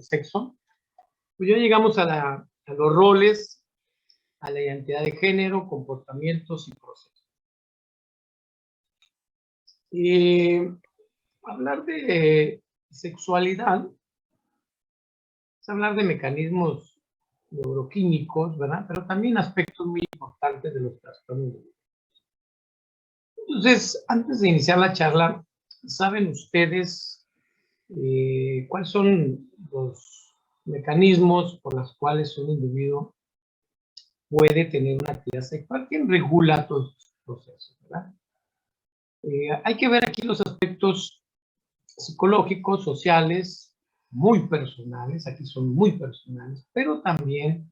sexo, pues ya llegamos a los roles, a la identidad de género, comportamientos y procesos. Hablar de sexualidad es hablar de mecanismos neuroquímicos, ¿verdad? Pero también aspectos muy importantes de los trastornos. Entonces, antes de iniciar la charla, ¿saben ustedes cuáles son los mecanismos por los cuales un individuo puede tener una actividad sexual? ¿Quién regula todos estos procesos, verdad? Hay que ver aquí los aspectos psicológicos, sociales, muy personales, aquí son muy personales, pero también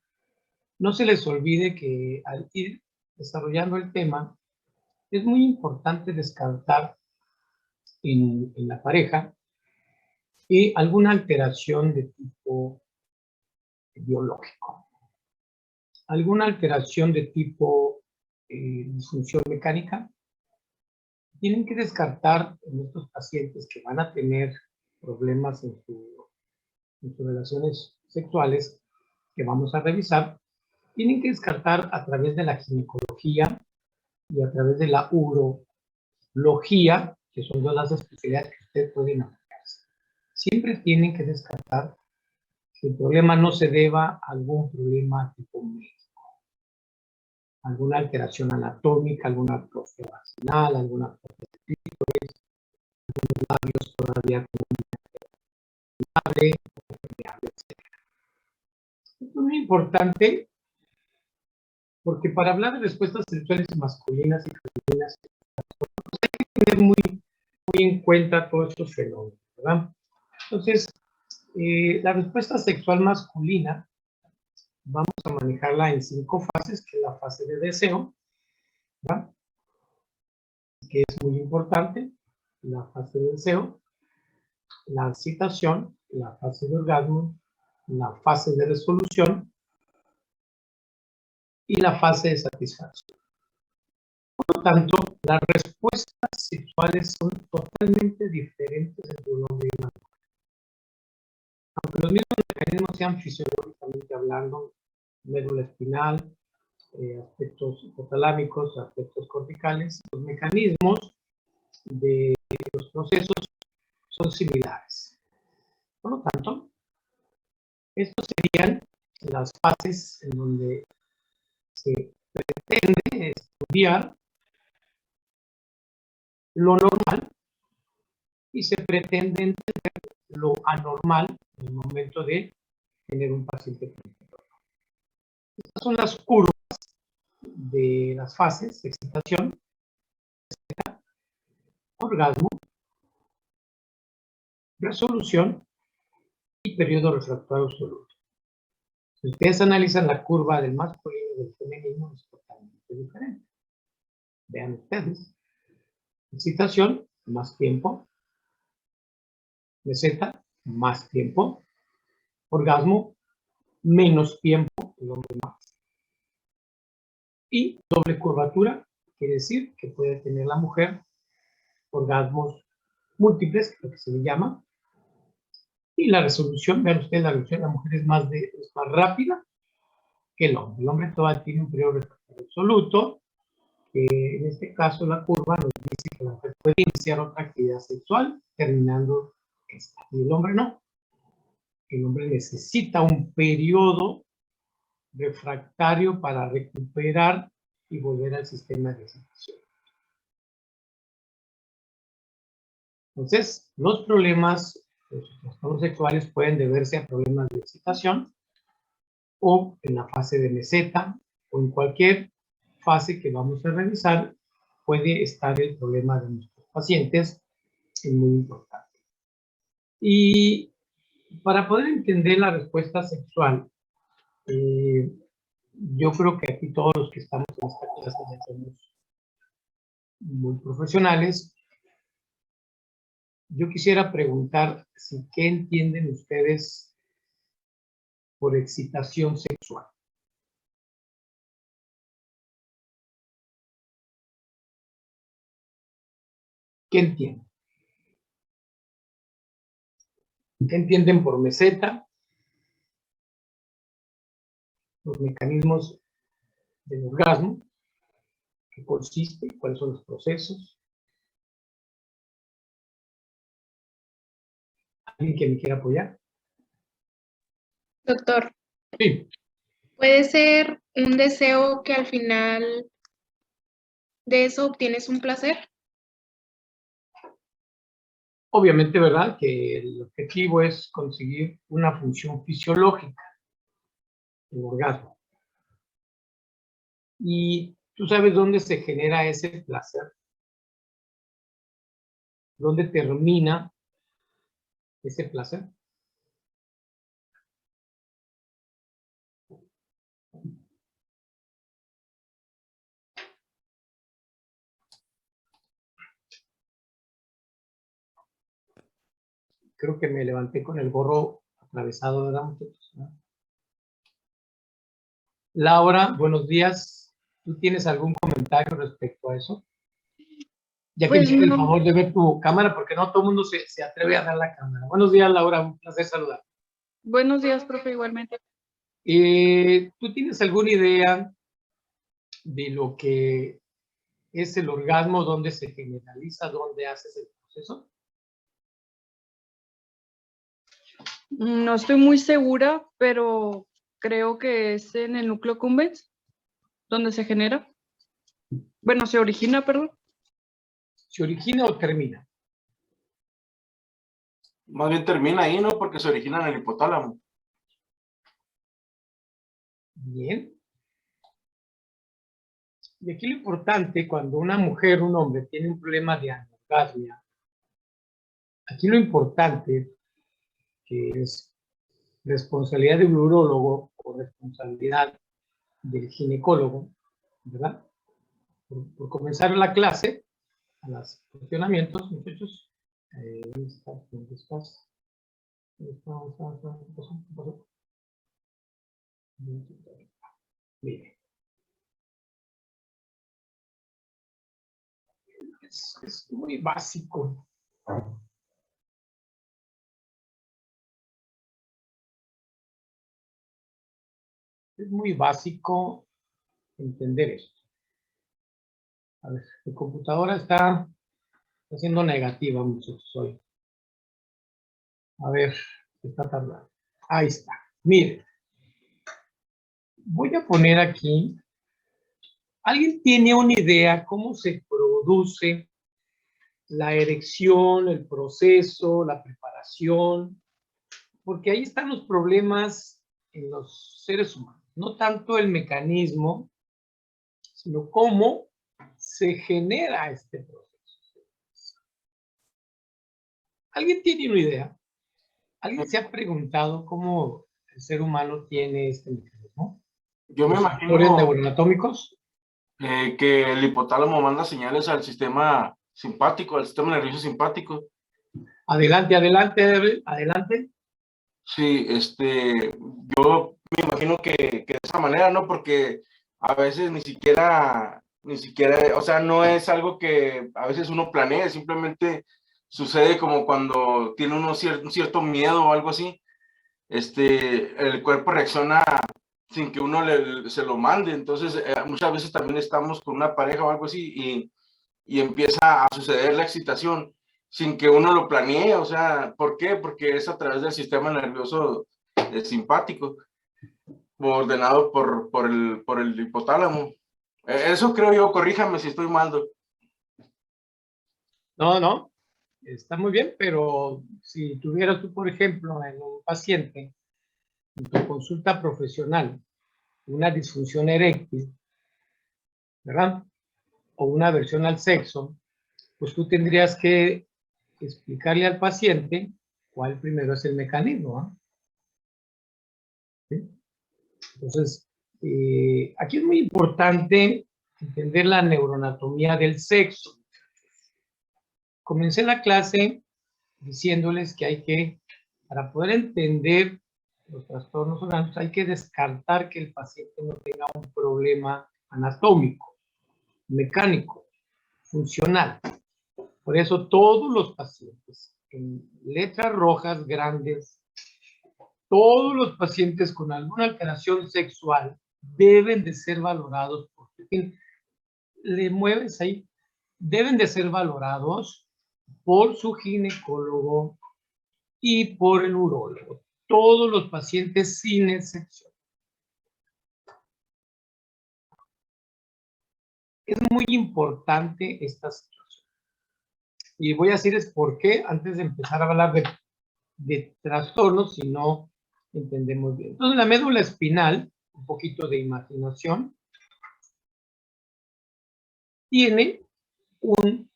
no se les olvide que al ir desarrollando el tema, es muy importante descartar en la pareja alguna alteración de tipo biológico, alguna alteración de tipo disfunción mecánica. Tienen que descartar en estos pacientes que van a tener problemas en sus relaciones sexuales, que vamos a revisar, tienen que descartar a través de la ginecología y a través de la urología, que son dos las especialidades que ustedes pueden aplicarse. Siempre tienen que descartar que el problema no se deba a algún problema tipo médico, alguna alteración anatómica, alguna atrofia vaginal, alguna atrofia de clítoris, algunos labios todavía con una permeable, etc. Esto es muy importante porque para hablar de respuestas sexuales masculinas y femeninas, hay que tener muy en cuenta todos estos fenómenos, ¿verdad? Entonces, la respuesta sexual masculina vamos a manejarla en 5 fases, que es la fase de deseo, ¿verdad? Que es muy importante, la fase de deseo, la excitación, la fase de orgasmo, la fase de resolución y la fase de satisfacción. Por lo tanto, las respuestas sexuales son totalmente diferentes entre un hombre y una mujer. Aunque los mismos mecanismos sean fisiológicamente hablando, médula espinal, aspectos hipotalámicos, aspectos corticales, los mecanismos de los procesos son similares. Por lo tanto, estos serían las fases en donde se pretende estudiar lo normal y se pretende entender lo anormal en el momento de tener un paciente clínico. Estas son las curvas de las fases: excitación, orgasmo, resolución y periodo refractario absoluto. Si ustedes analizan la curva del masculino y del femenino, es totalmente diferente. Vean ustedes. Excitación, más tiempo. Meseta, más tiempo. Orgasmo, menos tiempo, el hombre más. Y doble curvatura, quiere decir que puede tener la mujer orgasmos múltiples, que es lo que se le llama. Y la resolución, vean ustedes, la resolución de la mujer es más rápida que el hombre. El hombre todavía tiene un periodo refractario absoluto, que en este caso la curva nos dice que la mujer puede iniciar otra actividad sexual terminando esta, y el hombre no. El hombre necesita un periodo refractario para recuperar y volver al sistema de excitación. Entonces, los problemas, los trastornos sexuales pueden deberse a problemas de excitación o en la fase de meseta o en cualquier fase que vamos a revisar puede estar el problema de nuestros pacientes, es muy importante. Y para poder entender la respuesta sexual, yo creo que aquí todos los que estamos en esta clase ya somos muy profesionales. Yo quisiera preguntar si qué entienden ustedes por excitación sexual. ¿Qué entienden? ¿Qué entienden por meseta? los mecanismos del orgasmo, qué consiste, cuáles son los procesos. ¿Alguien que me quiera apoyar? Doctor, Sí, ¿puede ser un deseo que al final de eso obtienes un placer? obviamente, ¿verdad? Que el objetivo es conseguir una función fisiológica, el orgasmo. ¿Y tú sabes dónde se genera ese placer? ¿Dónde termina ese placer? Creo que me levanté con el gorro atravesado, ¿verdad, muchachos? Laura, buenos días. ¿Tú tienes algún comentario respecto a eso? Ya que me Pues hiciste el no. favor de ver tu cámara, porque no todo el mundo se atreve a dar la cámara. Buenos días, Laura, un placer saludar. Buenos días, profe, igualmente. ¿Tú tienes alguna idea de lo que es el orgasmo, dónde se generaliza, dónde haces el proceso? No estoy muy segura, pero creo que es en el núcleo accumbens donde se genera. Bueno, se origina, perdón. ¿Se origina o termina? Más bien termina ahí, ¿no? Porque se origina en el hipotálamo. Bien. Y aquí lo importante, cuando una mujer, un hombre, tiene un problema de anorgasmia, aquí lo importante, que es responsabilidad del urólogo o responsabilidad del ginecólogo, ¿verdad? Por comenzar la clase, a los cuestionamientos, muchachos. ¿Dónde estás? ¿Dónde estás? ¿Dónde estás? ¿Qué pasó? ¿Qué pasó? Mire. Es muy básico. Es muy básico entender esto. A ver, mi computadora está siendo negativa, muchachos, hoy. A ver, está tardando. Ahí está. Mire, voy a poner aquí. ¿Alguien tiene una idea cómo se produce la erección, el proceso, la preparación? Porque ahí están los problemas en los seres humanos. No tanto el mecanismo, sino cómo se genera este proceso. ¿Alguien tiene una idea? ¿Alguien se ha preguntado cómo el ser humano tiene este mecanismo? Yo me ¿Los factores imagino neuroanatómicos? que el hipotálamo manda señales al sistema simpático, al sistema nervioso simpático. Adelante, adelante, adelante. Sí, yo me imagino que de esa manera, ¿no? Porque a veces ni siquiera, o sea, no es algo que a veces uno planea, simplemente sucede como cuando tiene uno un cierto miedo o algo así. El cuerpo reacciona sin que uno se lo mande. Entonces, muchas veces también estamos con una pareja o algo así y empieza a suceder la excitación sin que uno lo planee. O sea, ¿por qué? Porque es a través del sistema nervioso simpático, ordenado por el hipotálamo. Eso creo yo, corríjame si estoy mal. No, no, está muy bien, pero si tuvieras tú, por ejemplo, en un paciente, en tu consulta profesional, una disfunción eréctil, ¿verdad? O una aversión al sexo, pues tú tendrías que explicarle al paciente cuál primero es el mecanismo, ¿eh? ¿Sí? Entonces, aquí es muy importante entender la neuroanatomía del sexo. Comencé la clase diciéndoles que hay que, para poder entender los trastornos orgánicos, hay que descartar que el paciente no tenga un problema anatómico, mecánico, funcional. Por eso todos los pacientes, en letras rojas grandes, todos los pacientes con alguna alteración sexual deben de ser valorados, porque le mueves ahí, deben de ser valorados por su ginecólogo y por el urólogo. Todos los pacientes sin excepción. Es muy importante esta situación. Y voy a decirles por qué antes de empezar a hablar de trastornos, si no entendemos bien. Entonces, la médula espinal, un poquito de imaginación, tiene un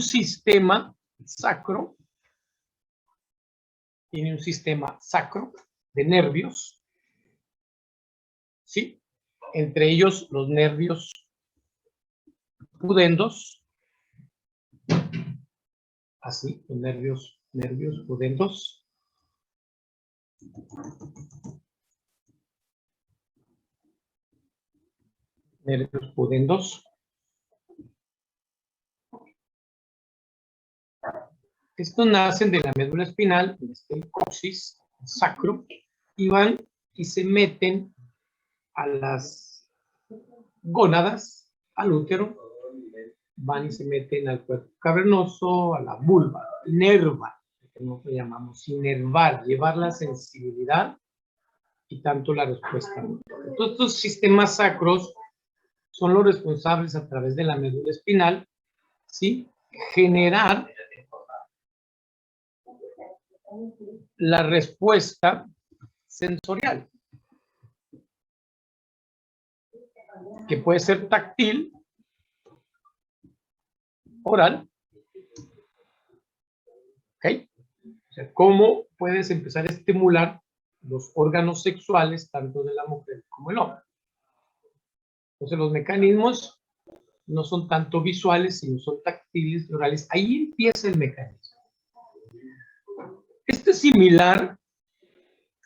sistema sacro, tiene un sistema sacro de nervios, ¿sí? Entre ellos los nervios pudendos, así, los nervios pudendos. Nervios pudendos. Estos nacen de la médula espinal, el coxis, el sacro, y van y se meten a las gónadas, al útero, van y se meten al cuerpo cavernoso, a la vulva, inerva, que nosotros llamamos inervar, llevar la sensibilidad y tanto la respuesta motora. Entonces, estos sistemas sacros son los responsables a través de la médula espinal, ¿sí? Generar la respuesta sensorial, que puede ser táctil, oral, ¿ok? O sea, ¿cómo puedes empezar a estimular los órganos sexuales tanto de la mujer como el hombre? Entonces, los mecanismos no son tanto visuales, sino son táctiles y orales. Ahí empieza el mecanismo. Este es similar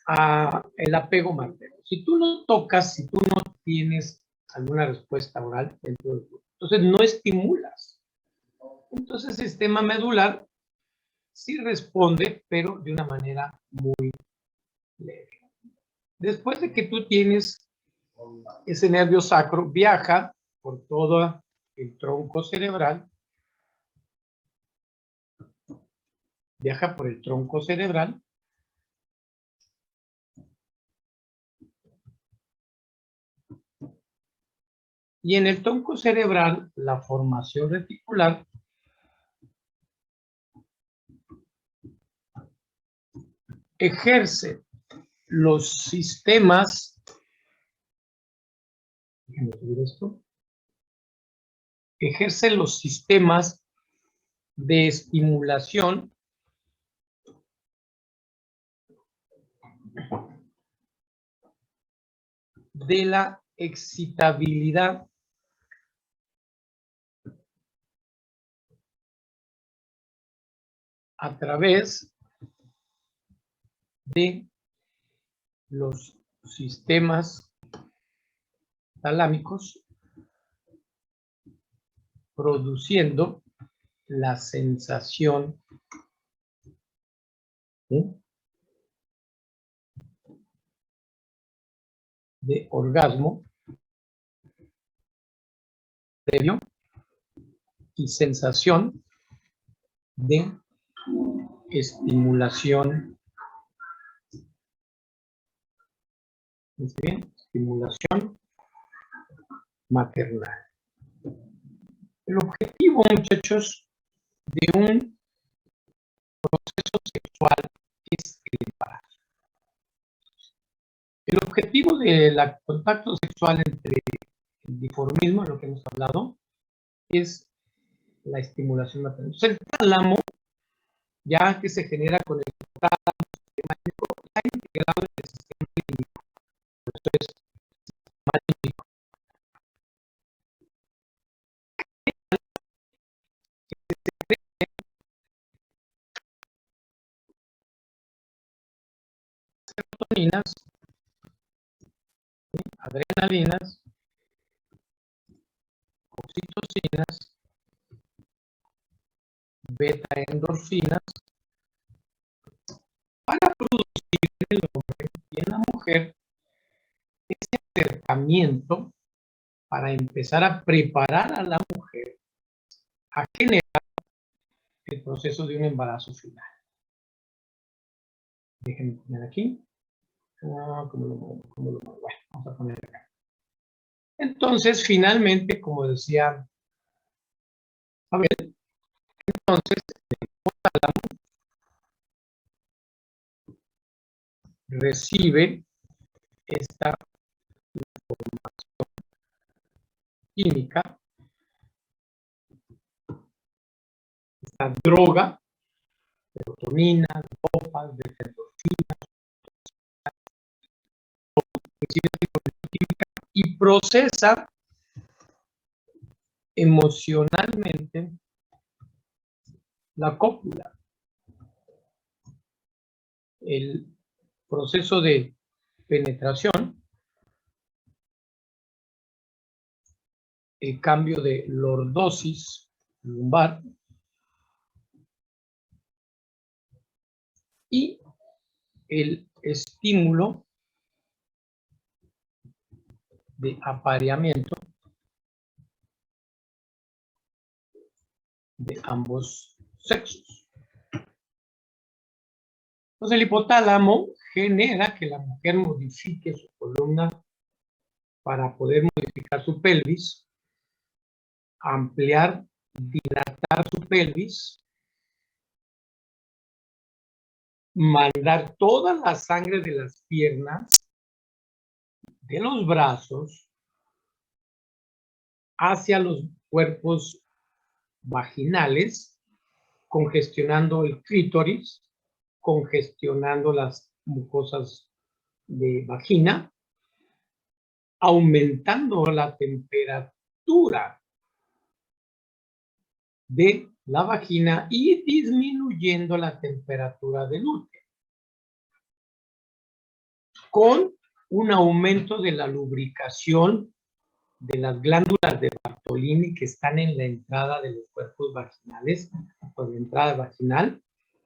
al apego materno. Si tú no tocas, si tú no tienes alguna respuesta oral dentro del cuerpo, entonces no estimulas. Entonces el sistema medular sí responde, pero de una manera muy leve. Después de que tú tienes ese nervio sacro, viaja por todo el tronco cerebral, viaja por el tronco cerebral, y en el tronco cerebral, la formación reticular ejerce los sistemas, déjenme subir esto, ejerce los sistemas de estimulación de la excitabilidad a través de los sistemas talámicos, produciendo la sensación de orgasmo previo y sensación de estimulación, bien, estimulación maternal. El objetivo, muchachos, de un proceso sexual es el embarazo. El objetivo del contacto sexual entre el dimorfismo, lo que hemos hablado, es la estimulación maternal. Entonces, el tálamo, ya que se genera con el tálamo, está integrado en el sistema límbico. Por eso es sistema límbico. Serotoninas, adrenalinas, oxitocinas, beta endorfinas, para producir en el hombre y en la mujer mujer ese acercamiento para empezar a preparar a la mujer a generar el proceso de un embarazo final. Déjenme poner aquí. ¿Cómo lo muevo? Bueno, vamos a poner acá. Entonces, finalmente, como decía, a ver, entonces, el hipotálamo recibe esta información química, esta droga, serotonina, dopas, endorfinas, y procesa emocionalmente la cópula. El proceso de penetración, el cambio de lordosis lumbar y el estímulo de apareamiento de ambos sexos. Entonces el hipotálamo genera que la mujer modifique su columna para poder modificar su pelvis, ampliar, dilatar su pelvis, mandar toda la sangre de las piernas, de los brazos, hacia los cuerpos vaginales, congestionando el clítoris, congestionando las mucosas de vagina, aumentando la temperatura de la vagina y disminuyendo la temperatura del útero, con un aumento de la lubricación de las glándulas de Bartolini que están en la entrada de los cuerpos vaginales, por la entrada vaginal.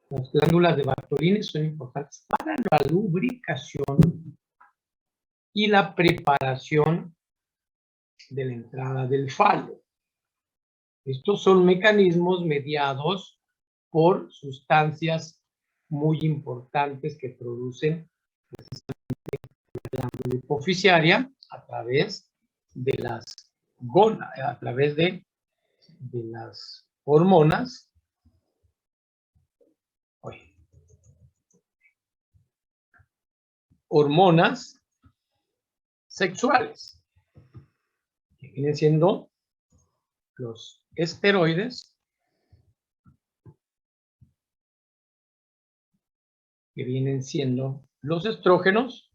Las glándulas de Bartolini son importantes para la lubricación y la preparación de la entrada del falo. Estos son mecanismos mediados por sustancias muy importantes que producen precisamente la glándula hipofisiaria a través de las gónadas, a través de las hormonas. Hormonas sexuales, que vienen siendo los esteroides, que vienen siendo los estrógenos,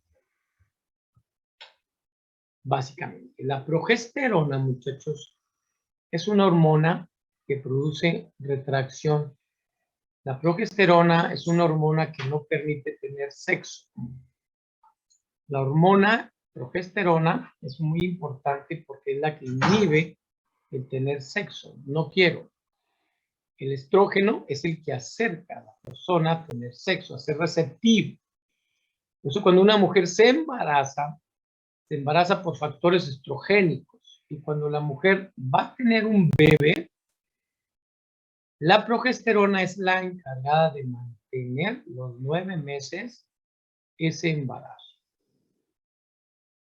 básicamente. La progesterona, muchachos, es una hormona que produce retracción. La progesterona es una hormona que no permite tener sexo. La hormona progesterona es muy importante porque es la que inhibe el tener sexo. No quiero. El estrógeno es el que acerca a la persona a tener sexo, a ser receptivo. Por eso cuando una mujer se embaraza por factores estrogénicos. Y cuando la mujer va a tener un bebé, la progesterona es la encargada de mantener los 9 meses ese embarazo.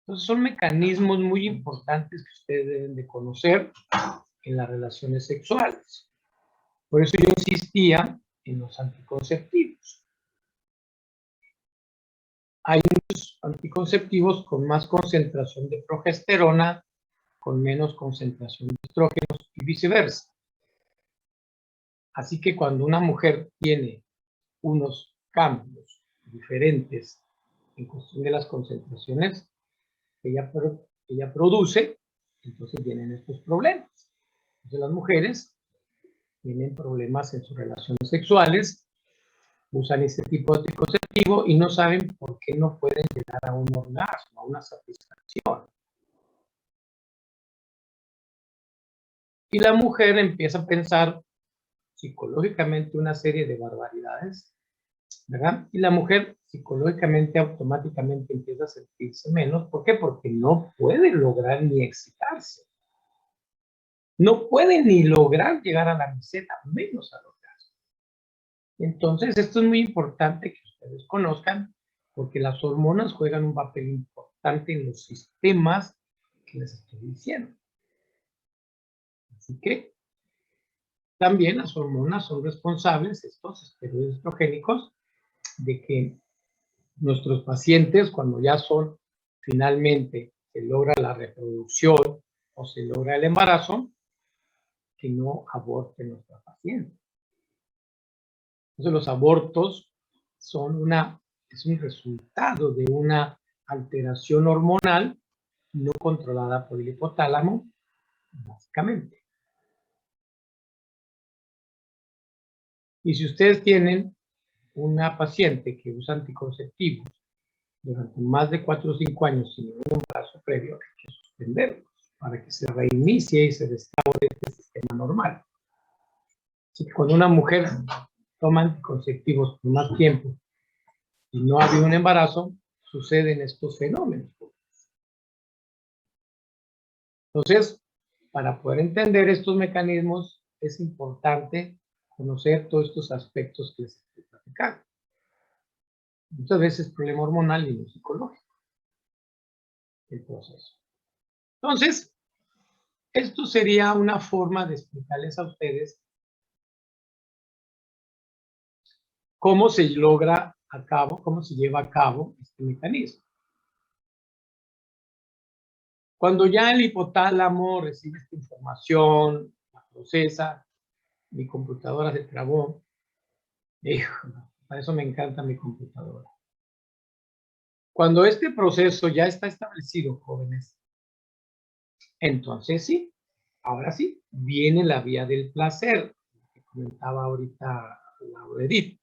Entonces son mecanismos muy importantes que ustedes deben de conocer en las relaciones sexuales. Por eso yo insistía en los anticonceptivos. Hay muchos anticonceptivos con más concentración de progesterona, con menos concentración de estrógenos y viceversa. Así que cuando una mujer tiene unos cambios diferentes en cuestión de las concentraciones que ella produce, entonces vienen estos problemas. Entonces las mujeres tienen problemas en sus relaciones sexuales, usan este tipo de anticonceptivo y no saben por qué no pueden llegar a un orgasmo, a una satisfacción. Y la mujer empieza a pensar psicológicamente una serie de barbaridades, ¿verdad? Y la mujer psicológicamente, automáticamente empieza a sentirse menos. ¿Por qué? Porque no puede lograr ni excitarse. No puede ni lograr llegar a la meseta, menos al orgasmo. Entonces, esto es muy importante que ustedes conozcan, porque las hormonas juegan un papel importante en los sistemas que les estoy diciendo. Así que también las hormonas son responsables, estos esteroides estrogénicos, de que nuestros pacientes, cuando ya son finalmente, se logra la reproducción o se logra el embarazo, que no aborte nuestra paciente. Entonces los abortos es un resultado de una alteración hormonal no controlada por el hipotálamo, básicamente. Y si ustedes tienen una paciente que usa anticonceptivos durante más de 4 o 5 años sin ningún embarazo previo, hay que suspenderlos para que se reinicie y se restaure este sistema normal. Así que cuando una mujer toma anticonceptivos por más tiempo y no ha habido un embarazo, suceden estos fenómenos. Entonces, para poder entender estos mecanismos, es importante conocer todos estos aspectos que les estoy platicando. Muchas veces problema hormonal y no psicológico, el proceso. Entonces, esto sería una forma de explicarles a ustedes cómo se logra a cabo, cómo se lleva a cabo este mecanismo. Cuando ya el hipotálamo recibe esta información, la procesa, mi computadora se trabó. Híjole, para eso me encanta mi computadora. Cuando este proceso ya está establecido, jóvenes, entonces sí, ahora sí, viene la vía del placer, que comentaba ahorita Laura Edith.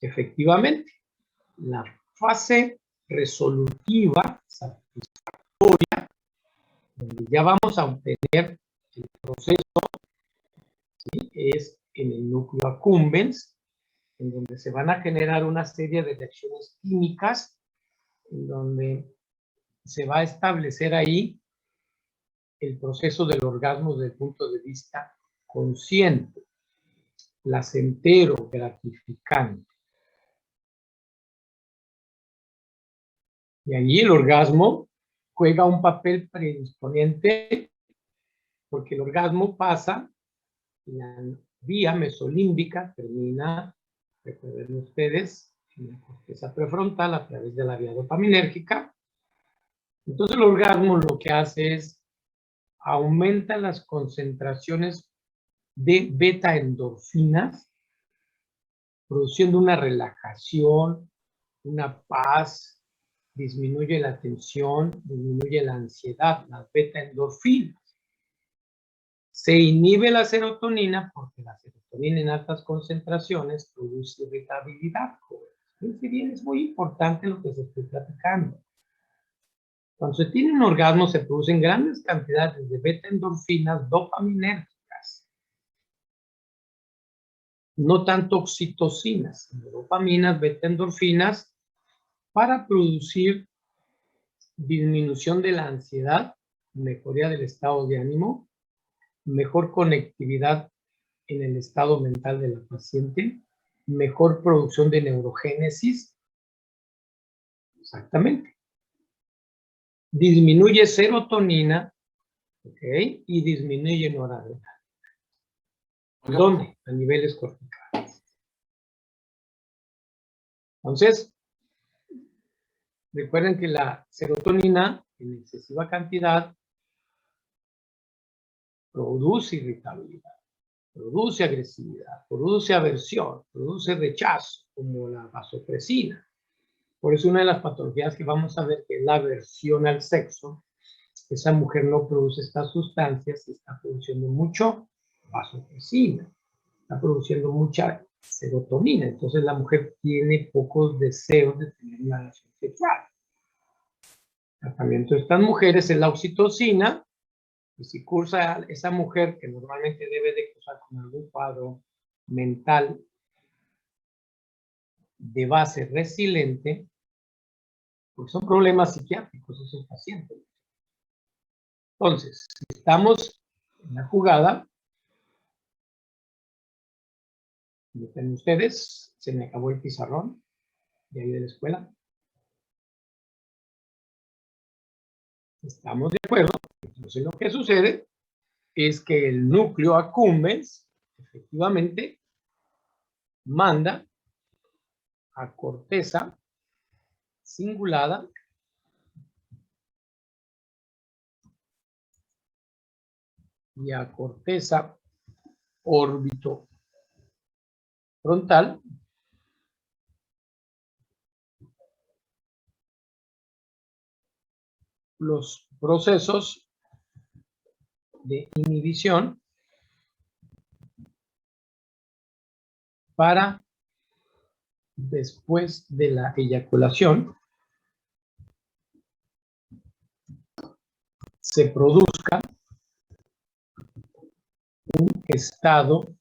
Efectivamente, la fase resolutiva, satisfactoria, donde ya vamos a obtener el proceso, ¿sí? Es en el núcleo accumbens, en donde se van a generar una serie de reacciones químicas, en donde se va a establecer ahí el proceso del orgasmo desde el punto de vista consciente, placentero, gratificante. Y allí el orgasmo juega un papel predisponente, porque el orgasmo pasa, la vía mesolímbica termina, recuerden ustedes, en la corteza prefrontal a través de la vía dopaminérgica. Entonces el orgasmo lo que hace es aumenta las concentraciones de beta endorfinas, produciendo una relajación, una paz, disminuye la tensión, disminuye la ansiedad, las beta endorfinas. Se inhibe la serotonina porque la serotonina en altas concentraciones produce irritabilidad. Fíjense bien, es muy importante lo que se está platicando. Cuando se tiene un orgasmo se producen grandes cantidades de beta endorfinas dopaminérgicas. No tanto oxitocinas, sino dopaminas, beta endorfinas, para producir disminución de la ansiedad, mejoría del estado de ánimo, mejor conectividad en el estado mental de la paciente, mejor producción de neurogénesis. Exactamente. Disminuye serotonina, ¿ok? Y disminuye noradrenalina. ¿Dónde? A niveles corticales. Entonces, recuerden que la serotonina en excesiva cantidad produce irritabilidad, produce agresividad, produce aversión, produce rechazo, como la vasopresina. Por eso una de las patologías que vamos a ver, que es la aversión al sexo, esa mujer no produce estas sustancias y está produciendo mucho vasopresina, está produciendo mucha serotonina. Entonces la mujer tiene pocos deseos de tener una relación sexual. El tratamiento de estas mujeres es la oxitocina, y si cursa esa mujer, que normalmente debe de cursar con algún cuadro mental de base resiliente, porque son problemas psiquiátricos esos pacientes. Entonces, si estamos en la jugada, dicen ustedes, se me acabó el pizarrón de ahí de la escuela. Estamos de acuerdo. Entonces, lo que sucede es que el núcleo accumbens efectivamente manda a corteza cingulada y a corteza órbito frontal los procesos de inhibición para después de la eyaculación se produzca un estado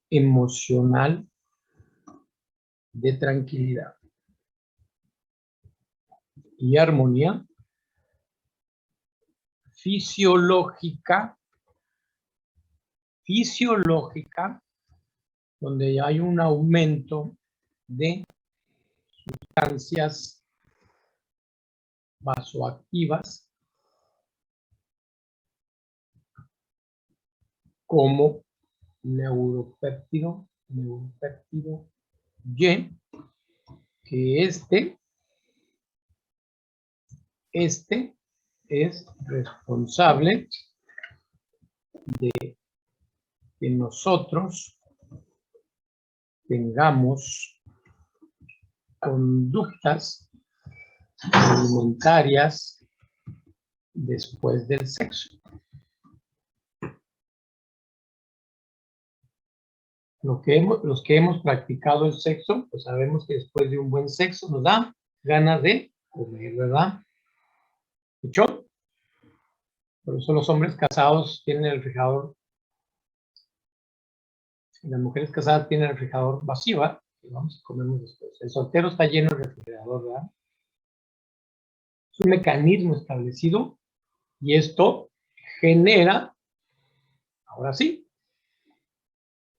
emocional de tranquilidad y armonía fisiológica, donde hay un aumento de sustancias vasoactivas como neuropéptido Y, que este es responsable de que nosotros tengamos conductas alimentarias después del sexo. Los que hemos practicado el sexo, pues sabemos que después de un buen sexo nos da ganas de comer, ¿verdad? ¿Escuchó? Por eso los hombres casados tienen el refrigerador, y las mujeres casadas tienen el refrigerador vacío, ¿verdad? Y vamos y comemos después. El soltero está lleno de refrigerador, ¿verdad? Es un mecanismo establecido y esto genera, ahora sí,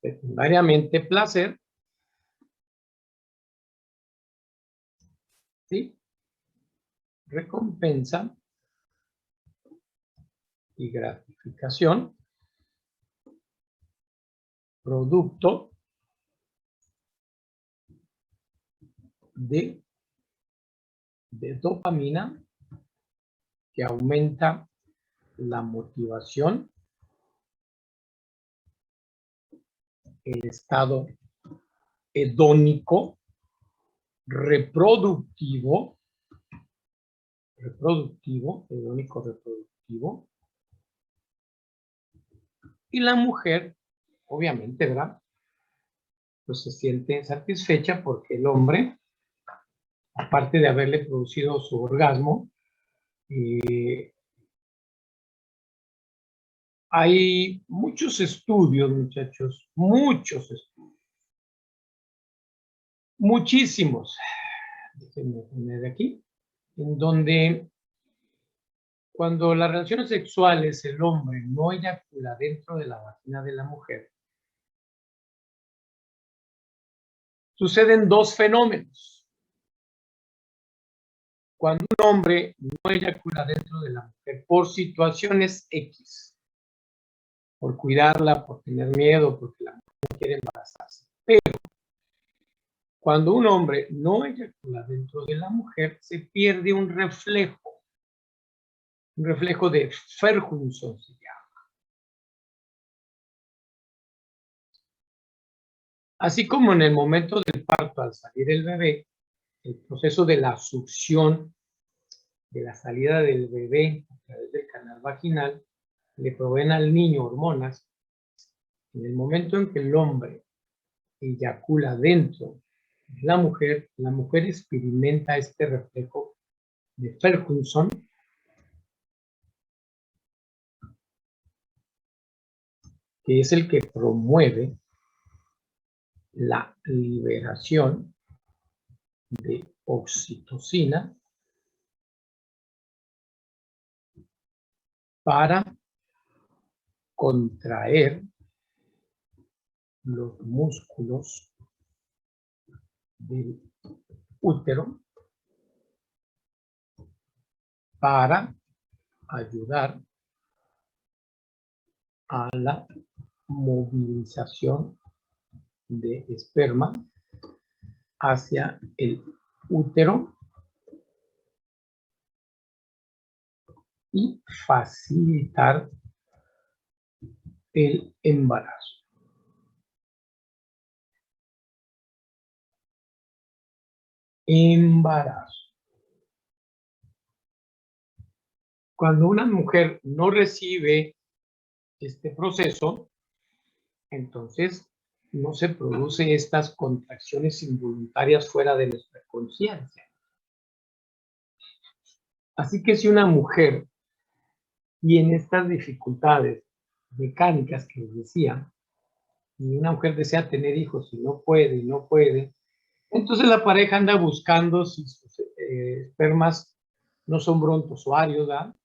secundariamente placer, ¿sí? Recompensa y gratificación, producto de dopamina que aumenta la motivación, el estado hedónico, reproductivo, hedónico reproductivo, y la mujer, obviamente, ¿verdad? Pues se siente satisfecha porque el hombre, aparte de haberle producido su orgasmo, hay muchos estudios, muchachos, muchos estudios, muchísimos, déjenme poner aquí, en donde cuando las relaciones sexuales el hombre no eyacula dentro de la vagina de la mujer, suceden dos fenómenos. Cuando un hombre no eyacula dentro de la mujer por situaciones X, por cuidarla, por tener miedo, porque la mujer no quiere embarazarse. Pero cuando un hombre no eyacula dentro de la mujer, se pierde un reflejo de Ferguson se llama. Así como en el momento del parto, al salir el bebé, el proceso de la succión, de la salida del bebé a través del canal vaginal, le proveen al niño hormonas. En el momento en que el hombre eyacula dentro de la mujer experimenta este reflejo de Ferguson, que es el que promueve la liberación de oxitocina para contraer los músculos del útero para ayudar a la movilización de esperma hacia el útero y facilitar el embarazo. Embarazo. Cuando una mujer no recibe este proceso, entonces no se produce estas contracciones involuntarias fuera de nuestra conciencia. Así que si una mujer tiene estas dificultades mecánicas que les decía, y una mujer desea tener hijos y no puede, entonces la pareja anda buscando si sus espermas no son brontozoarios, ¿verdad?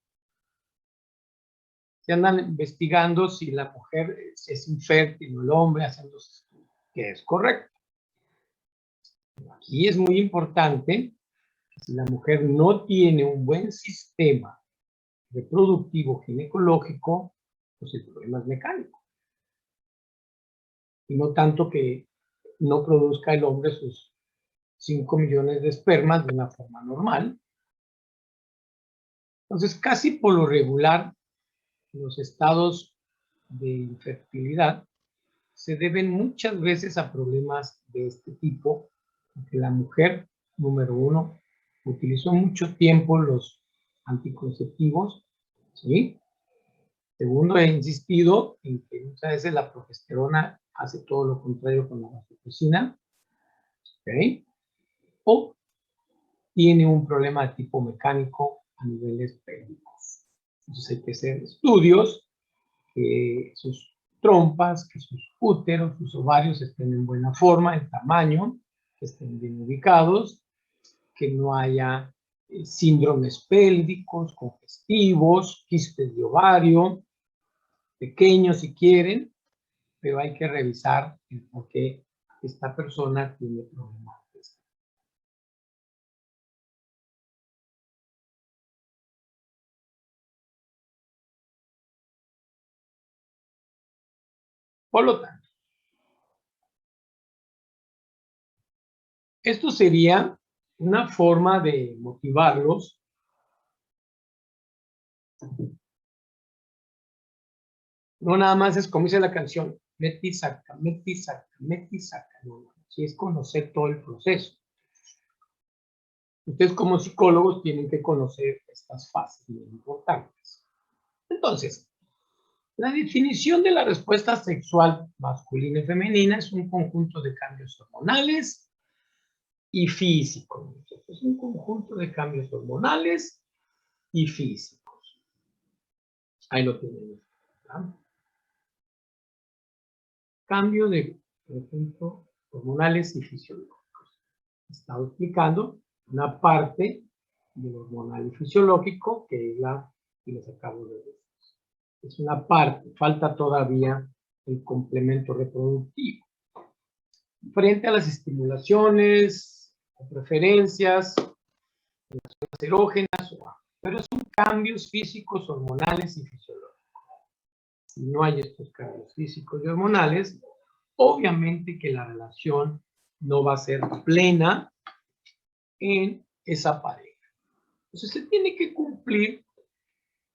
Se andan investigando si la mujer es infértil o el hombre, haciendo que es correcto. Aquí es muy importante que si la mujer no tiene un buen sistema reproductivo ginecológico, pues el problema es mecánico. Y no tanto que no produzca el hombre sus 5 millones de espermas de una forma normal. Entonces, casi por lo regular, los estados de infertilidad se deben muchas veces a problemas de este tipo, porque la mujer, número uno, utilizó mucho tiempo los anticonceptivos, ¿sí? Segundo, he insistido en que muchas veces la progesterona hace todo lo contrario con la oxitocina, ¿ok? O tiene un problema de tipo mecánico a niveles pélvicos. Entonces hay que hacer estudios que sus trompas, que sus úteros, sus ovarios estén en buena forma, en tamaño, que estén bien ubicados, que no haya síndromes pélvicos, congestivos, quistes de ovario, pequeños si quieren, pero hay que revisar el por qué esta persona tiene problemas. Por lo tanto, esto sería una forma de motivarlos no nada más es como dice la canción, mete y saca, mete y saca, mete y saca. No, sí es conocer todo el proceso. Ustedes como psicólogos tienen que conocer estas fases muy importantes. Entonces, la definición de la respuesta sexual masculina y femenina es un conjunto de cambios hormonales y físicos. Es un conjunto de cambios hormonales y físicos. Ahí lo tienen. ¿Verdad? Cambio de, por ejemplo, hormonales y fisiológicos. Estaba explicando una parte del hormonal y fisiológico que es la que les acabo de decir. Es una parte, falta todavía el complemento reproductivo. Frente a las estimulaciones o preferencias, las erógenas, pero son cambios físicos, hormonales y fisiológicos. Si no hay estos cambios físicos y hormonales, obviamente que la relación no va a ser plena en esa pareja. Entonces se tiene que cumplir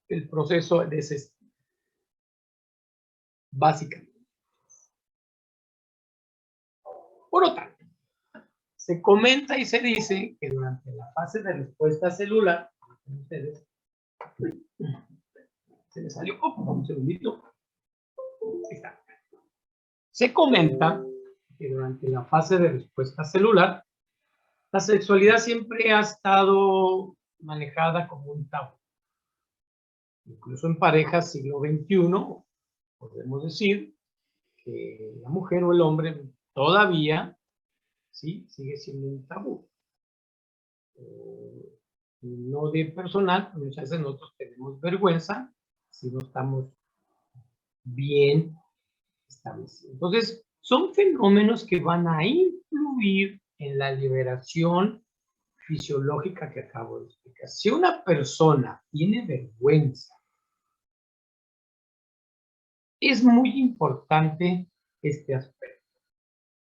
el proceso de ese estilo, básicamente. Por lo tanto, se comenta y se dice que durante la fase de respuesta celular, ustedes, se me salió, un segundito, ahí está. Se comenta que durante la fase de respuesta celular, la sexualidad siempre ha estado manejada como un tabú. Incluso en parejas siglo XXI, podemos decir que la mujer o el hombre todavía, ¿sí? Sigue siendo un tabú. No de personal, pero muchas veces nosotros tenemos vergüenza si no estamos bien establecidos. Entonces, son fenómenos que van a influir en la liberación fisiológica que acabo de explicar. Si una persona tiene vergüenza, es muy importante este aspecto.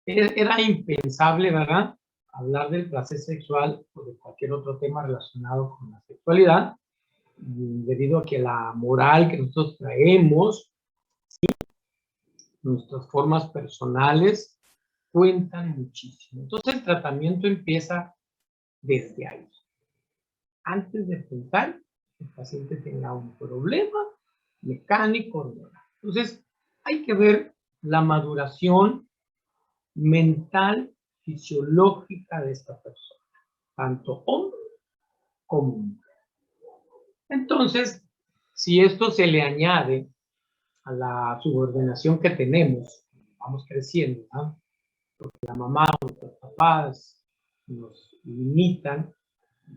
Era impensable, ¿verdad?, hablar del placer sexual o de cualquier otro tema relacionado con la sexualidad, debido a que la moral que nosotros traemos, ¿sí?, nuestras formas personales, cuentan muchísimo. Entonces el tratamiento empieza desde ahí. Antes de pensar que el paciente tenga un problema mecánico hormonal. Entonces hay que ver la maduración mental, fisiológica de esta persona, tanto hombre como mujer. Entonces, si esto se le añade a la subordinación que tenemos, vamos creciendo, ¿no?, porque la mamá o los papás nos limitan,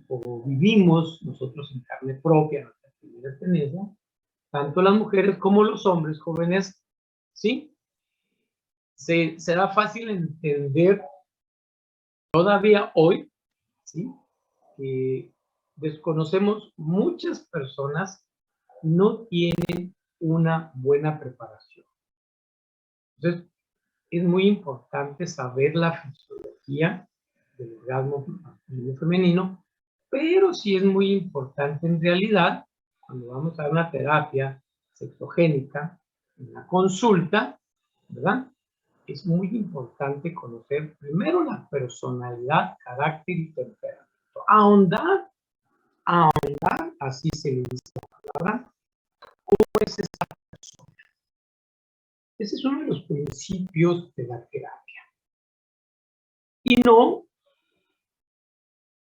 o vivimos nosotros en carne propia nuestra primera experiencia, tanto las mujeres como los hombres jóvenes, ¿sí?, será fácil entender todavía hoy, ¿sí?, que desconocemos, muchas personas no tienen una buena preparación. Entonces, es muy importante saber la fisiología del orgasmo masculino y femenino, pero sí es muy importante en realidad, cuando vamos a una terapia sexogénica, en la consulta, ¿verdad?, es muy importante conocer primero la personalidad, carácter y temperamento. Ahondar, así se le dice la palabra, cómo es esta persona. Ese es uno de los principios de la terapia. Y no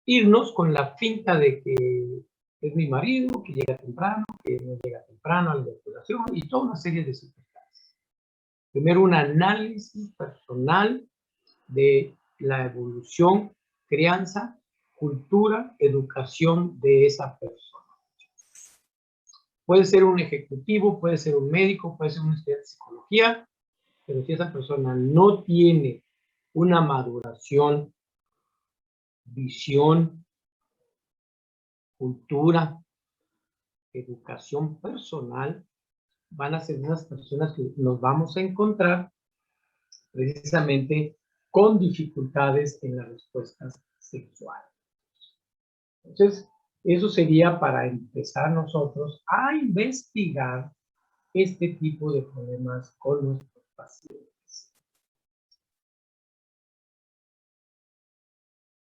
irnos con la finta de que es mi marido, que llega temprano, que no llega temprano a la eyaculación y toda una serie de circunstancias. Primero, un análisis personal de la evolución, crianza, cultura, educación de esa persona. Puede ser un ejecutivo, puede ser un médico, puede ser un estudiante de psicología, pero si esa persona no tiene una maduración, visión, cultura, educación personal, van a ser unas personas que nos vamos a encontrar precisamente con dificultades en las respuestas sexuales. Entonces, eso sería para empezar nosotros a investigar este tipo de problemas con nuestros pacientes.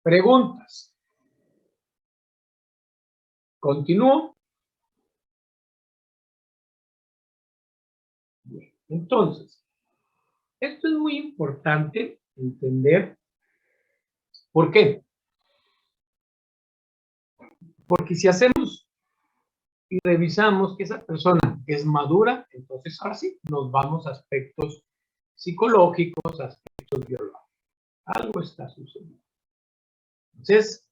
Preguntas. ¿Continúo? Bien. Entonces, esto es muy importante entender. ¿Por qué? Porque si hacemos y revisamos que esa persona es madura, entonces ahora sí, nos vamos a aspectos psicológicos, aspectos biológicos. Algo está sucediendo. Entonces,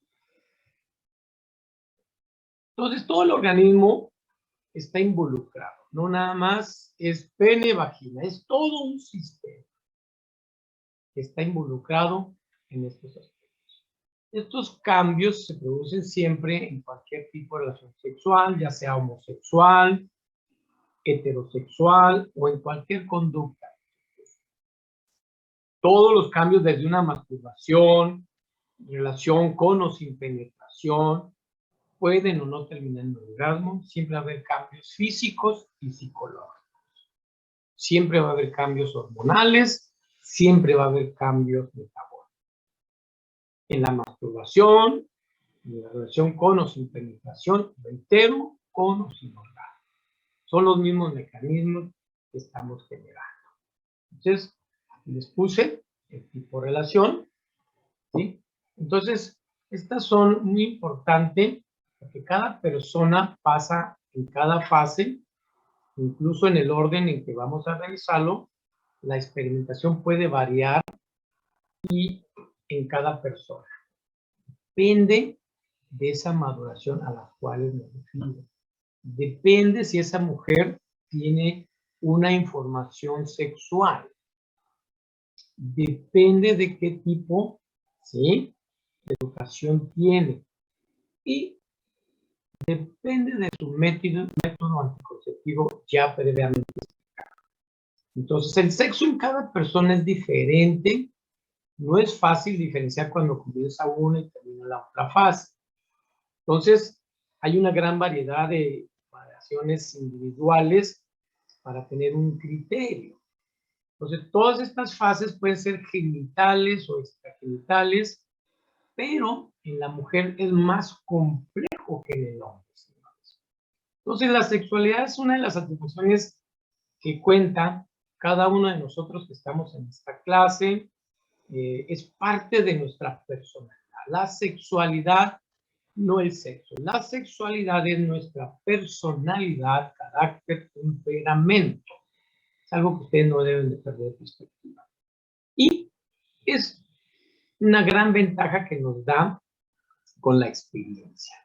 todo el organismo está involucrado. No nada más es pene, vagina, es todo un sistema que está involucrado en estos aspectos. Estos cambios se producen siempre en cualquier tipo de relación sexual, ya sea homosexual, heterosexual o en cualquier conducta. Todos los cambios, desde una masturbación, relación con o sin penetración, pueden o no terminar en orgasmo. Siempre va a haber cambios físicos y psicológicos. Siempre va a haber cambios hormonales, siempre va a haber cambios metabólicos. En la masturbación, en la relación con o sin penetración, reitero, con o sin orgasmo. Son los mismos mecanismos que estamos generando. Entonces, aquí les puse el tipo de relación, ¿sí? Entonces, estas son muy importantes porque cada persona pasa en cada fase, incluso en el orden en que vamos a realizarlo, la experimentación puede variar y en cada persona. Depende de esa maduración a la cual me refiero. Depende si esa mujer tiene una información sexual. Depende de qué tipo, ¿sí?, de educación tiene. Y depende de su método anticonceptivo ya previamente. Entonces, el sexo en cada persona es diferente. No es fácil diferenciar cuando comienza una y termina la otra fase. Entonces, hay una gran variedad de variaciones individuales para tener un criterio. Entonces, todas estas fases pueden ser genitales o extragenitales, pero en la mujer es más complejo que en el hombre. Entonces, la sexualidad es una de las atribuciones que cuenta cada uno de nosotros que estamos en esta clase. Es parte de nuestra personalidad. La sexualidad, no el sexo. La sexualidad es nuestra personalidad, carácter, temperamento. Es algo que ustedes no deben de perder de perspectiva. Y es una gran ventaja que nos da con la experiencia.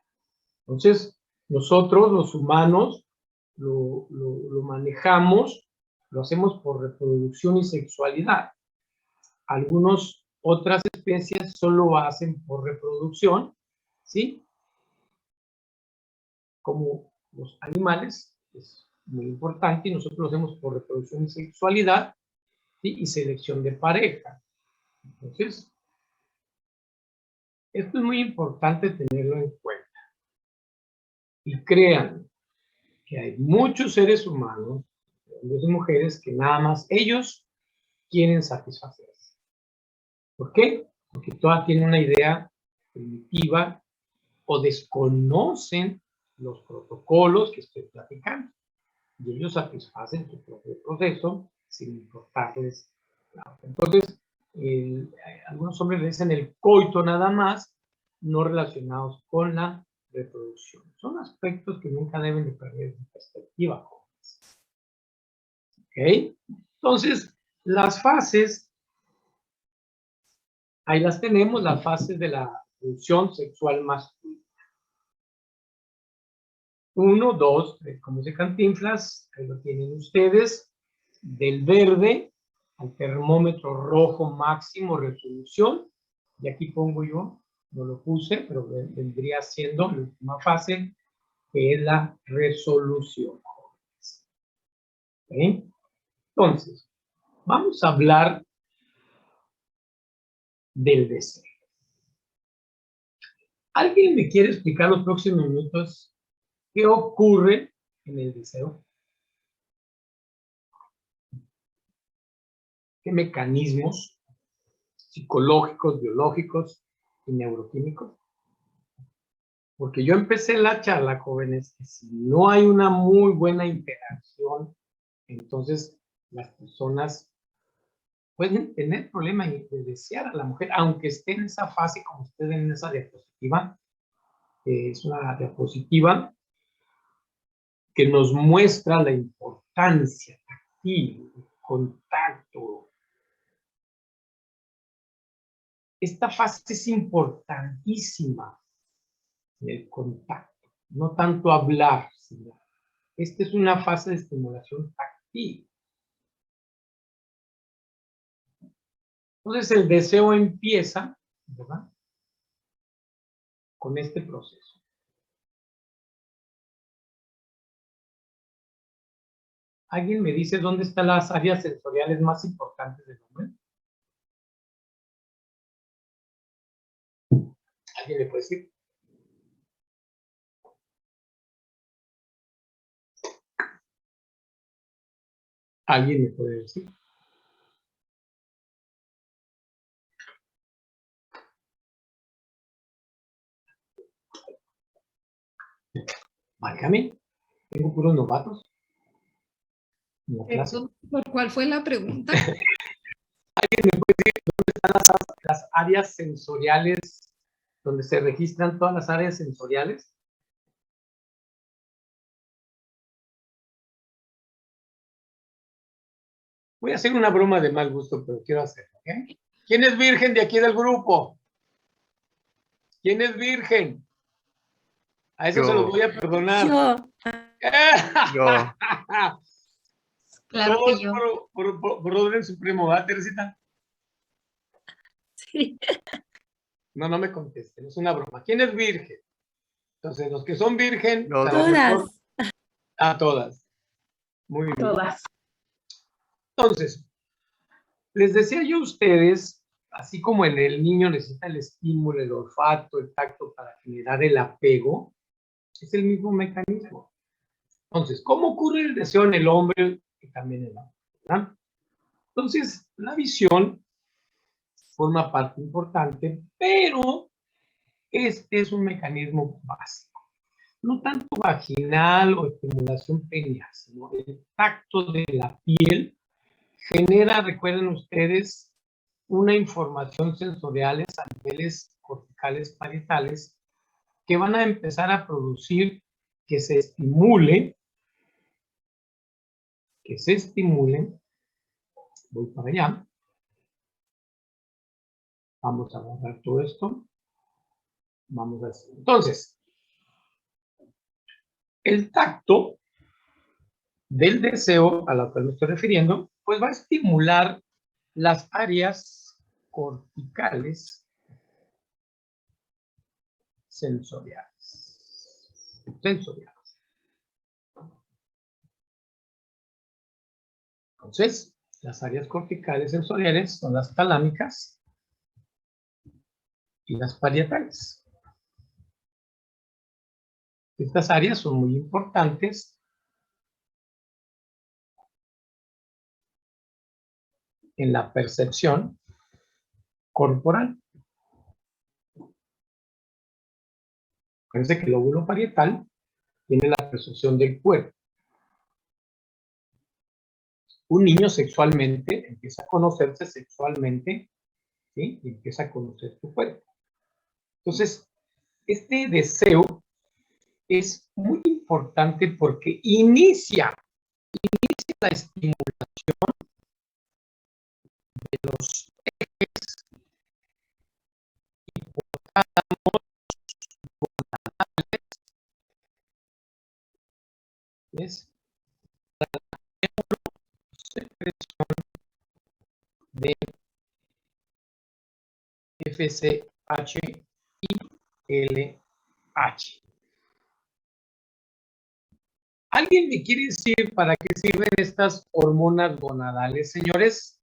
Entonces, nosotros, los humanos, lo manejamos, lo hacemos por reproducción y sexualidad. Algunas otras especies solo hacen por reproducción, ¿sí? Como los animales, es muy importante, y nosotros lo hacemos por reproducción y sexualidad, ¿sí?, y selección de pareja. Entonces, esto es muy importante tenerlo en cuenta. Y crean que hay muchos seres humanos, hombres y mujeres, que nada más ellos quieren satisfacerse. ¿Por qué? Porque todas tienen una idea primitiva o desconocen los protocolos que estoy platicando. Y ellos satisfacen su propio proceso sin importarles nada. Entonces, algunos hombres le dicen el coito nada más, no relacionados con la reproducción. Son aspectos que nunca deben de perder de perspectiva. ¿Ok? Entonces, las fases, ahí las tenemos, las fases de la función sexual masculina. 1, 2, 3, como dice Cantinflas, ahí lo tienen ustedes, del verde al termómetro rojo máximo resolución, y aquí pongo yo, no lo puse, pero vendría siendo la última fase, que es la resolución. ¿Okay? Entonces, vamos a hablar del deseo. ¿Alguien me quiere explicar los próximos minutos qué ocurre en el deseo? ¿Qué mecanismos psicológicos, biológicos y neuroquímicos? Porque yo empecé la charla, jóvenes, que si no hay una muy buena interacción, entonces las personas pueden tener problemas de desear a la mujer, aunque esté en esa fase, como ustedes ven en esa diapositiva. Es una diapositiva que nos muestra la importancia táctil, el contacto. Esta fase es importantísima, el contacto, no tanto hablar, sino esta es una fase de estimulación táctil. Entonces el deseo empieza, ¿verdad?, con este proceso. ¿Alguien me dice dónde están las áreas sensoriales más importantes del hombre? ¿Alguien me puede decir? ¿Alguien me puede decir? Válgame, tengo puros novatos. No, ¿Por cuál fue la pregunta? las áreas sensoriales, donde se registran todas las áreas sensoriales. Voy a hacer una broma de mal gusto, pero quiero hacerlo, ¿ok? ¿Quién es virgen de aquí del grupo? ¿Quién es virgen? A eso se los voy a perdonar. Yo. Claro Todos que yo. por orden supremo, ¿verdad, Teresita? Sí. No, no me contesten, es una broma. ¿Quién es virgen? Entonces, los que son virgen, Los a lo mejor- Todas. a todas. Muy bien. Todas. Entonces, les decía yo a ustedes, así como en el niño necesita el estímulo, el olfato, el tacto para generar el apego, es el mismo mecanismo. Entonces, ¿cómo ocurre el deseo en el hombre y también en la mujer, ¿verdad? Entonces, la visión forma parte importante, pero este es un mecanismo básico. No tanto vaginal o estimulación peniana, sino el tacto de la piel genera, recuerden ustedes, una información sensoriales a niveles corticales parietales que van a empezar a producir que se estimule, voy para allá, vamos a borrar todo esto, vamos a hacer. Entonces, el tacto del deseo a la cual me estoy refiriendo, pues va a estimular las áreas corticales sensoriales. Entonces, las áreas corticales sensoriales son las talámicas y las parietales. Estas áreas son muy importantes en la percepción corporal. Acuérdense que el lóbulo parietal tiene la percepción del cuerpo. Un niño sexualmente empieza a conocerse sexualmente, ¿sí? Y empieza a conocer su cuerpo. Entonces, este deseo es muy importante porque inicia la estimulación de los ejes hipotálamos gonadales, ¿ves? Secreción de FSH y LH. ¿Alguien me quiere decir para qué sirven estas hormonas gonadales, señores?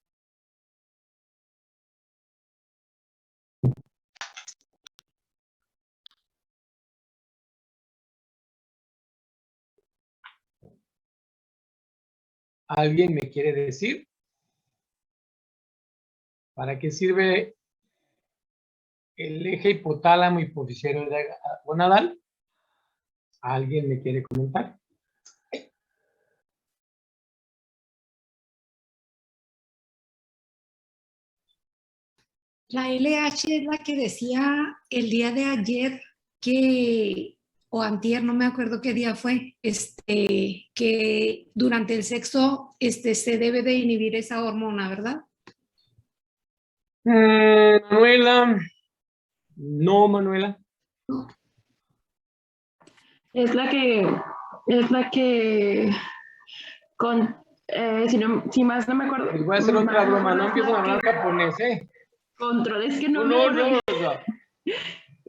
¿Alguien me quiere decir para qué sirve el eje hipotálamo hipofisiario gonadal? ¿Alguien me quiere comentar? La LH es la que decía el día de ayer que, o antier, no me acuerdo qué día fue, que durante el sexo se debe de inhibir esa hormona, ¿verdad? Manuela. No, Manuela. Es la que si más no me acuerdo. Les voy a hacer otra broma, no empiecen a hablar japonés, ¿eh? Control, es que No, no. no.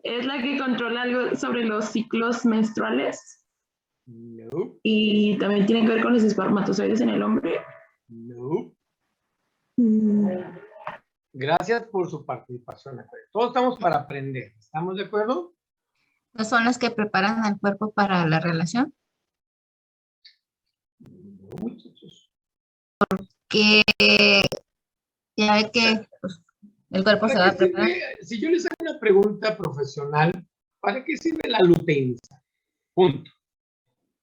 Es la que controla algo sobre los ciclos menstruales No, y también tiene que ver con los espermatozoides en el hombre. no. Mm, Gracias por su participación. Todos estamos para aprender. ¿Estamos de acuerdo? ¿No son las que preparan al cuerpo para la relación? No, muchachos. Que ya ve que pues, el cuerpo se va ¿Para a qué preparar. sirve, si yo les hago una pregunta profesional, ¿para qué sirve la luteína? Punto.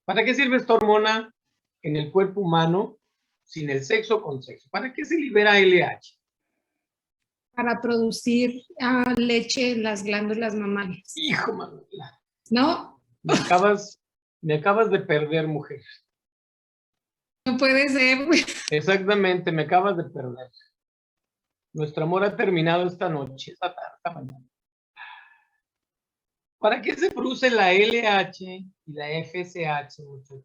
¿Para qué sirve esta hormona en el cuerpo humano sin el sexo o con sexo? ¿Para qué se libera LH? Para producir leche en las glándulas mamarias. Hijo, Manuela. ¿No? Me acabas de perder, mujer. No puede ser. Exactamente, me acabas de perder. Nuestro amor ha terminado esta noche, esta tarde, esta mañana. ¿Para qué se produce la LH y la FSH, muchachos?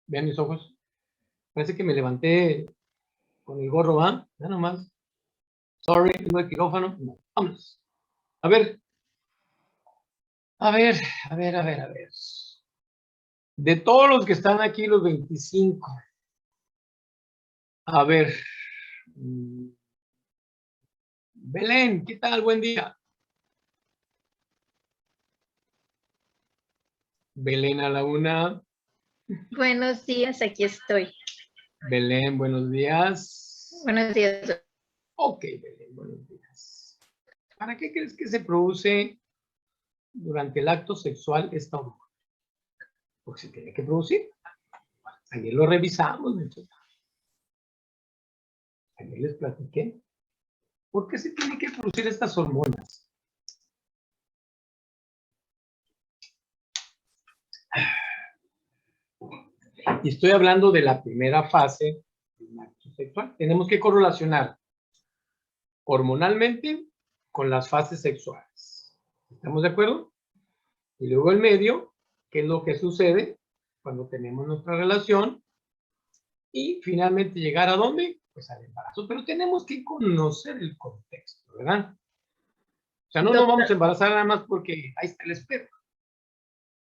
Vean mis ojos. Parece que me levanté con el gorro, ¿va? Ya nomás. Sorry, tengo el quirófano. No, vámonos. A ver. A ver. De todos los que están aquí, los 25. A ver. Belén, ¿qué tal? Buen día. Belén a la una. Buenos días, aquí estoy. Belén, buenos días. Buenos días. Ok, Belén, buenos días. ¿Para qué crees que se produce durante el acto sexual esta hormona? Porque se tiene que producir. Ayer lo revisamos, muchachos. Ayer les platiqué. ¿Por qué se tienen que producir estas hormonas? Y estoy hablando de la primera fase del acto sexual. Tenemos que correlacionar hormonalmente con las fases sexuales. ¿Estamos de acuerdo? Y luego el medio, ¿qué es lo que sucede cuando tenemos nuestra relación? Y finalmente llegar a dónde? Pues al embarazo. Pero tenemos que conocer el contexto, ¿verdad? O sea, no nos vamos a embarazar nada más porque ahí está el esperma.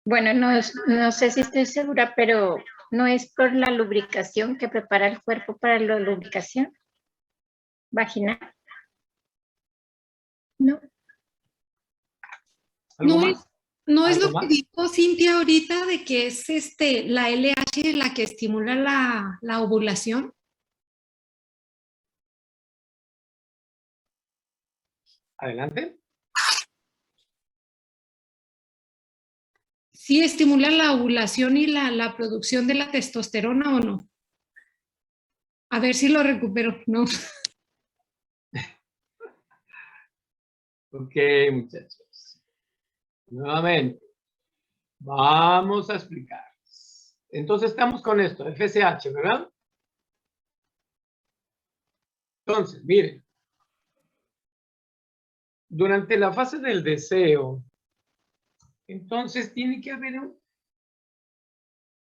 Bueno, no sé si estoy segura, pero ¿no es por la lubricación que prepara el cuerpo para la lubricación vaginal? No. No es ¿Algo lo que más? dijo Cintia ahorita de que es la LH la que estimula la ovulación. Adelante. ¿Sí estimula la ovulación y la producción de la testosterona o no? A ver si lo recupero, ¿no? Ok, muchachos. Nuevamente. Vamos a explicar. Entonces estamos con esto, FSH, ¿verdad? Entonces, miren. Durante la fase del deseo, entonces tiene que haber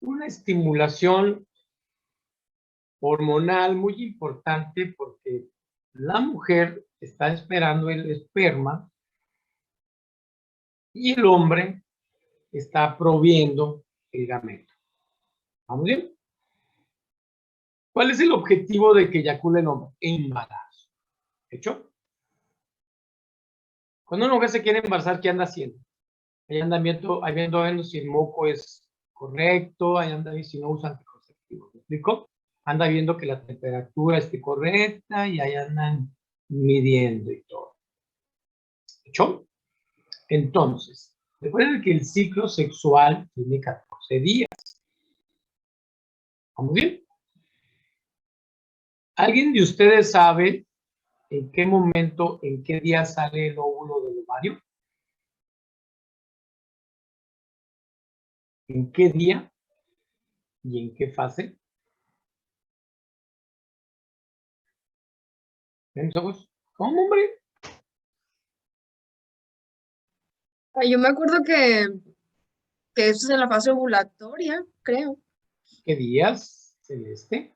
una estimulación hormonal muy importante porque la mujer está esperando el esperma y el hombre está proviendo el gameto. ¿Vamos bien? ¿Cuál es el objetivo de que eyacule el hombre? Embarazo. ¿Hecho? Cuando una mujer se quiere embarazar, ¿qué anda haciendo? Ahí anda viendo si el moco es correcto, ahí anda viendo si no usa anticonceptivos. ¿Me explico? Anda viendo que la temperatura esté correcta y ahí andan midiendo y todo. ¿Hecho? Entonces, recuerden que el ciclo sexual tiene 14 días. ¿Vamos bien? ¿Alguien de ustedes sabe en qué momento, en qué día sale el óvulo del ovario? ¿En qué día y en qué fase? ¿Ven los ojos? ¿Cómo, hombre? Yo me acuerdo que eso es en la fase ovulatoria, creo. ¿Qué días, Celeste?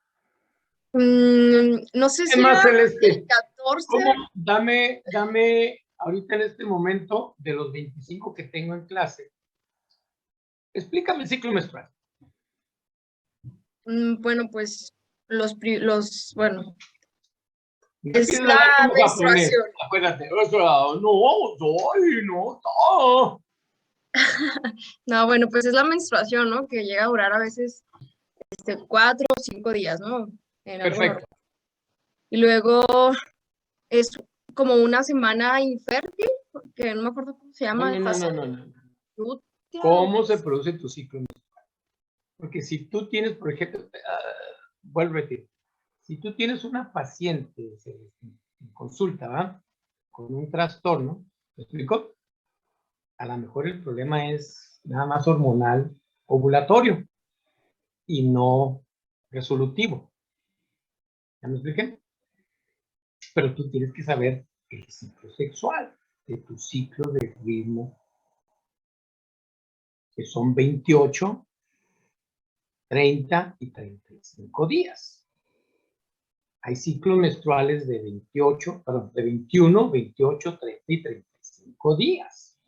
No sé ¿Qué si más, era el Celeste? 14. ¿Cómo? Dame ahorita en este momento, de los 25 que tengo en clase, explícame el ciclo menstrual. Bueno, pues bueno, No es empieces a la hablar como japonés. menstruación. Acuérdate. O sea, no. No, bueno, pues es la menstruación, ¿no? Que llega a durar a veces 4 o 5 días, ¿no? En algo normal. Perfecto. Y luego es como una semana infértil, que no me acuerdo cómo se llama. No. Lútea. ¿Cómo se produce tu ciclo menstrual? Porque si tú tienes, por ejemplo, vuelvo a repetir, si tú tienes una paciente en consulta, ¿va? Con un trastorno, ¿me explico? A lo mejor el problema es nada más hormonal ovulatorio y no resolutivo. ¿Ya me expliqué? Pero tú tienes que saber el ciclo sexual de tu ciclo de ritmo, que son 28, 30 y 35 días. Hay ciclos menstruales de 28, perdón, de 21, 28, 30 y 35 días.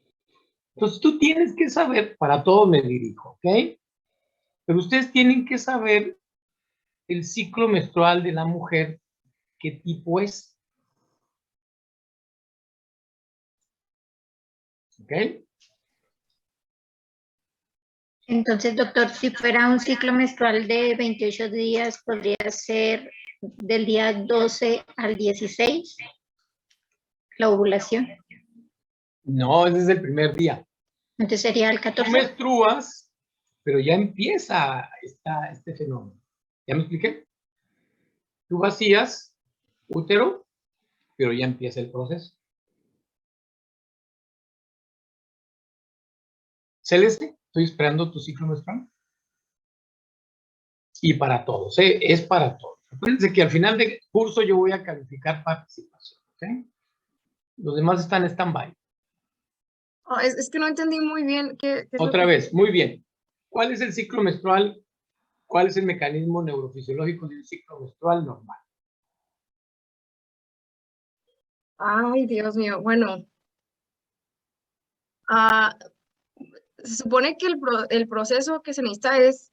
Entonces tú tienes que saber, para todo me dirijo, ¿ok? Pero ustedes tienen que saber el ciclo menstrual de la mujer, qué tipo es. ¿Ok? Entonces, doctor, si fuera un ciclo menstrual de 28 días, podría ser del día 12 al 16, la ovulación. No, ese es el primer día. Entonces sería el Tú 14. menstruas, pero ya empieza este fenómeno. ¿Ya me expliqué? Tú vacías útero, pero ya empieza el proceso. Celeste, estoy esperando tu ciclo menstrual. Y para todos, ¿eh? Es para todos. Acuérdense que al final del curso yo voy a calificar participación, ¿ok? Los demás están en stand-by. Oh, es que no entendí muy bien qué es lo Otra que- vez, muy bien. ¿Cuál es el ciclo menstrual? ¿Cuál es el mecanismo neurofisiológico de un ciclo menstrual normal? Ay, Dios mío. Bueno, ah, se supone que el proceso que se necesita es,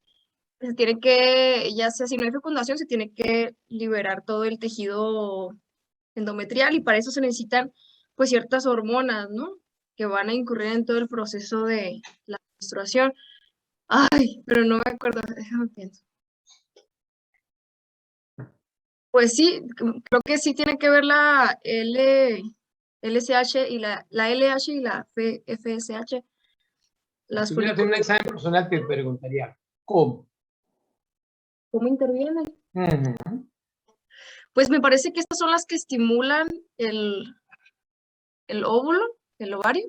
se tiene que, ya sea si no hay fecundación, se tiene que liberar todo el tejido endometrial y para eso se necesitan pues ciertas hormonas, ¿no? Que van a incurrir en todo el proceso de la menstruación. Ay, pero no me acuerdo, déjame pienso. Pues sí, creo que sí tiene que ver la LSH y la LH y la FSH. Si tuviera hacer un examen personal, te preguntaría, ¿cómo? ¿Cómo intervienen? Ujú. Pues me parece que estas son las que estimulan el óvulo, el ovario,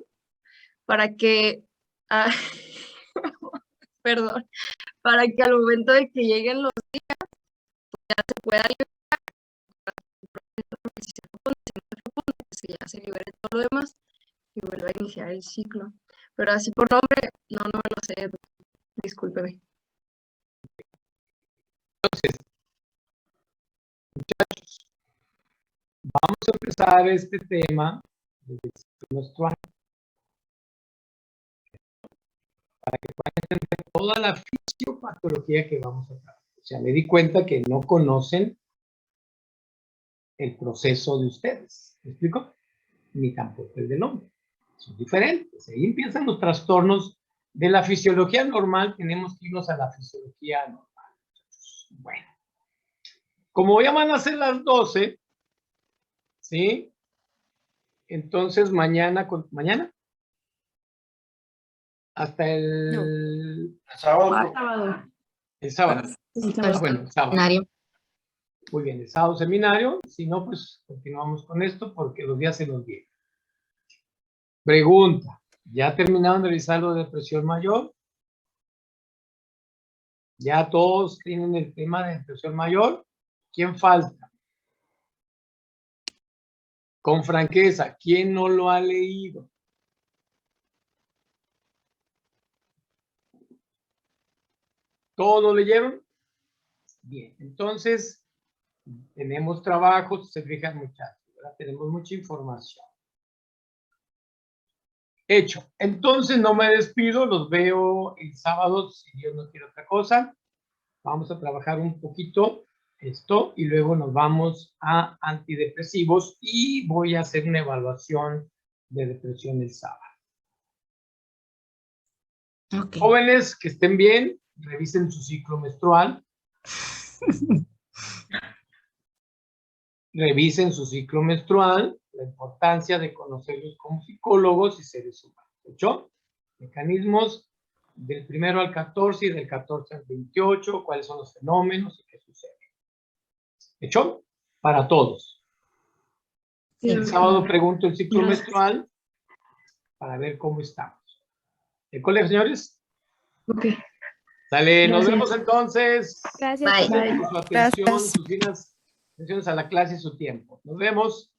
para que, ah, perdón, para que al momento de que lleguen los días, pues ya se pueda liberar, porque si se fecunda, pues que ya se libere todo lo demás y vuelva a iniciar el ciclo. Pero así por nombre, no me lo sé, discúlpeme. Vamos a empezar este tema desde el ciclo menstrual para que puedan entender toda la fisiopatología que vamos a tratar. O sea, me di cuenta que no conocen el proceso de ustedes. ¿Me explico? Ni tampoco el del hombre. Son diferentes. Ahí empiezan los trastornos de la fisiología normal. Tenemos que irnos a la fisiología normal. Bueno, como ya van a ser las 12, ¿sí? Entonces mañana, hasta el Sábado. Sábado. El sábado. Ah, bueno, el sábado. Seminario. Muy bien, el sábado seminario. Si no, pues continuamos con esto porque los días se nos vienen. Pregunta. ¿Ya terminaron de revisar lo de depresión mayor? ¿Ya todos tienen el tema de depresión mayor? ¿Quién falta? Con franqueza, ¿quién no lo ha leído? ¿Todos lo leyeron? Bien, entonces tenemos trabajo, si se fijan muchachos, ¿verdad? Tenemos mucha información. Hecho. Entonces no me despido, los veo el sábado, si Dios no quiere otra cosa. Vamos a trabajar un poquito esto y luego nos vamos a antidepresivos y voy a hacer una evaluación de depresión el sábado. Ok. Jóvenes que estén bien, revisen su ciclo menstrual. Revisen su ciclo menstrual, la importancia de conocerlos como psicólogos y seres humanos. ¿Hecho? Mecanismos del 1 al 14 y del 14 al 28, cuáles son los fenómenos y qué sucede. ¿Hecho? Para todos. El sábado pregunto el ciclo menstrual para ver cómo estamos. ¿De acuerdo, señores? Ok. Sale, nos Gracias. vemos entonces. Gracias. Bye. Gracias por su atención, Gracias. sus finas atenciones a la clase y su tiempo. Nos vemos.